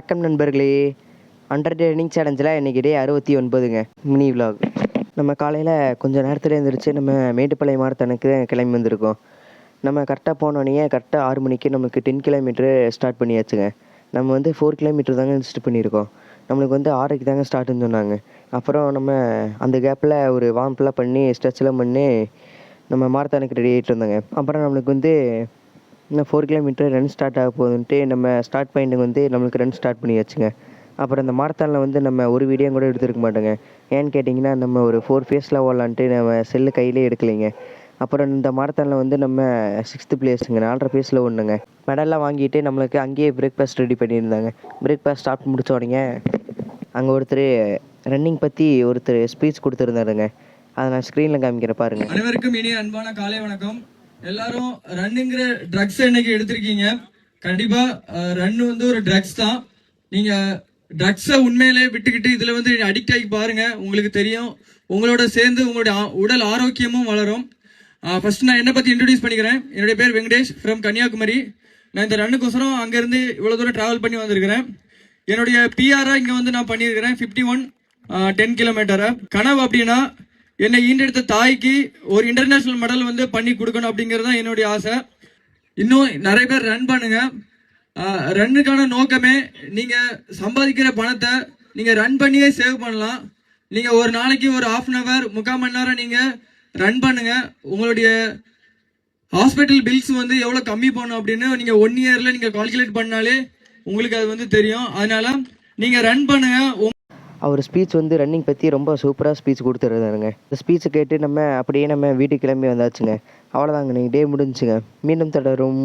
வணக்கம் நண்பர்களே. Under running சேலஞ்சில் இன்றைக்கி டே 69ங்க மினி விலாக். நம்ம காலையில் கொஞ்சம் நேரத்தில் எழுந்திரிச்சு நம்ம மேட்டுப்பாளையம் மாரத்தானுக்கு கிளம்பி வந்திருக்கோம். நம்ம கரெக்டாக போனோடனே கரெக்டாக 6 மணிக்கு நமக்கு 10 கிலோமீட்ரு ஸ்டார்ட் பண்ணியாச்சுங்க. நம்ம வந்து 4 கிலோமீட்டர் தாங்க ஸ்டார்ட் பண்ணியிருக்கோம். நம்மளுக்கு வந்து 6க்கு தாங்க ஸ்டார்ட்டுன்னு சொன்னாங்க. அப்புறம் நம்ம அந்த கேப்பில் ஒரு வார்ம்ப்லாம் பண்ணி ஸ்ட்ரெச்லாம் பண்ணி நம்ம மாரத்தானுக்கு ரெடி ஆகிட்டு இருந்தோங்க. அப்புறம் நம்மளுக்கு வந்து இன்னும் 4 கிலோமீட்டர் ரன் ஸ்டார்ட் ஆக போகுதுன்ட்டு நம்ம ஸ்டார்ட் பாயிண்ட்டுக்கு வந்து நம்மளுக்கு ரன் ஸ்டார்ட் பண்ணியாச்சுங்க. அப்புறம் இந்த மாரத்தானில் வந்து நம்ம ஒரு வீடியோ கூட எடுத்துருக்க மாட்டோங்க. ஏன்னு கேட்டிங்கன்னா நம்ம ஒரு 4 ஃபேஸில் ஓடலான்ட்டு நம்ம செல்லு கையிலே எடுக்கலைங்க. அப்புறம் இந்த மாரத்தானில் வந்து நம்ம 6th பிளேஸுங்க, 4.5 ஃபேஸில் ஒன்றுங்க. மெடல்லாம் வாங்கிட்டு நம்மளுக்கு அங்கேயே பிரேக்ஃபாஸ்ட் ரெடி பண்ணியிருந்தாங்க. பிரேக்ஃபாஸ்ட் சாப்பிட்டு முடிச்ச உடனே அங்கே ஒருத்தர் ரன்னிங் பற்றி ஒருத்தர் ஸ்பீச் கொடுத்துருந்தாருங்க. அதை நான் ஸ்க்ரீனில் காமிக்கிறேன் பாருங்கள். அனைவருக்கும் இனிய அன்பான காலை வணக்கம். எல்லாரும் ரன்னுங்கிற ட்ரக்ஸ் இன்னைக்கு எடுத்திருக்கீங்க. கண்டிப்பா ரன் வந்து ஒரு ட்ரக்ஸ் தான். நீங்க ட்ரக்ஸை உண்மையிலே விட்டுக்கிட்டு இதுல வந்து அடிக்ட் ஆகி பாருங்க, உங்களுக்கு தெரியும். உங்களோட சேர்ந்து உங்களுடைய உடல் ஆரோக்கியமும் வளரும். ஃபர்ஸ்ட் நான் என்னை பத்தி இன்ட்ரோடியூஸ் பண்ணிக்கிறேன். என்னுடைய பேர் வெங்கடேஷ் ஃப்ரம் கன்னியாகுமரி. நான் இந்த ரன்னுக்கோசரம் அங்கேருந்து இவ்வளோ தூரம் ட்ராவல் பண்ணி வந்திருக்கிறேன். என்னுடைய பிஆரா இங்கே வந்து நான் பண்ணியிருக்கிறேன் 51 10 கிலோமீட்டரை. கனவு அப்படின்னா என்னை ஈண்டெடுத்த தாய்க்கு ஒரு இன்டர்நேஷனல் மெடல் வந்து பண்ணி கொடுக்கணும் அப்படிங்கிறது தான் என்னுடைய ஆசை. இன்னும் நிறைய பேர் ரன் பண்ணுங்க. ரன்னுக்கான நோக்கமே நீங்க சம்பாதிக்கிற பணத்தை நீங்க ரன் பண்ணியே சேவ் பண்ணலாம். நீங்க ஒரு நாளைக்கு ஒரு 1/2 hour 3/4 மணி நேரம் நீங்க ரன் பண்ணுங்க. உங்களுடைய ஹாஸ்பிட்டல் பில்ஸ் வந்து எவ்வளவு கம்மி பண்ணும் அப்படின்னு நீங்க 1 yearல நீங்க கால்குலேட் பண்ணாலே உங்களுக்கு அது வந்து தெரியும். அதனால நீங்க ரன் பண்ணுங்க. அவர் ஸ்பீச் வந்து ரன்னிங் பற்றி ரொம்ப சூப்பராக ஸ்பீச் கொடுத்துருந்தாருங்க. இந்த ஸ்பீச்சை கேட்டு நம்ம அப்படியே நம்ம வீட்டுக்கு கிளம்பி வந்தாச்சுங்க. அவ்வளோதாங்க, நீங்கள் டே முடிஞ்சுங்க. மீண்டும் தொடரும்.